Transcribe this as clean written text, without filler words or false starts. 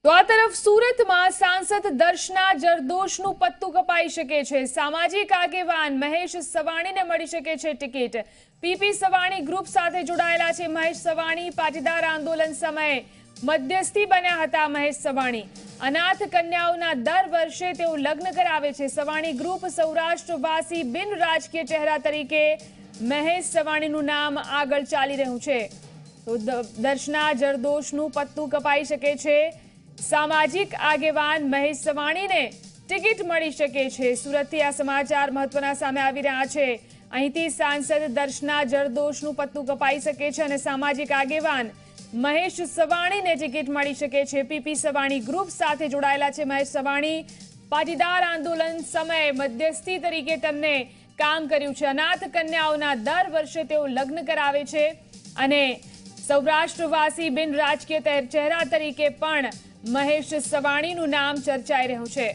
તો આ તરફ સુરતમાં સાંસદ દર્શના જરદોશનું પત્તું કપાઈ શકે છે। સામાજિક આગેવાન મહેશ સવાણીને મળી શકે છે ટિકિટ। પીપી સવાણી ગ્રુપ સાથે જોડાયેલા છે મહેશ સવાણી। પાટીદાર આંદોલન સમયે મધ્યસ્થી બન્યા હતા મહેશ સવાણી। અનાથ કન્યાઓના દર વર્ષે તેઓ લગ્ન કરાવે છે। સવાણી ગ્રુપ સૌરાષ્ટ્રવાસી બિન રાજકીય ચહેરા તરીકે મહેશ સવાણીનું નામ આગળ ચાલી રહ્યું છે। તો દર્શના જરદોશનું પત્તું કપાઈ શકે છે। સામાજિક આગેવાન મહેશ સવાણીને ટિકિટ મળી શકે છે। સુરતથી આ સમાચાર મહત્વના સામે આવી રહ્યા છે। અહીંથી સાંસદ દર્શના જરદોશનું પત્તું કપાઈ શકે છે અને સામાજિક આગેવાન મહેશ સવાણીને ટિકિટ મળી શકે છે। પીપી સવાણી ગ્રુપ સાથે જોડાયેલા છે મહેશ સવાણી। પાટીદાર આંદોલન સમયે મધ્યસ્થી તરીકે તેમને કામ કર્યું છે। અનાથ કન્યાઓના દર વર્ષે તેઓ લગ્ન કરાવે છે અને સૌરાષ્ટ્રવાસી બિન રાજકીય ચહેરા તરીકે પણ મહેશ સવાણીનું નામ ચર્ચાઈ રહ્યું છે।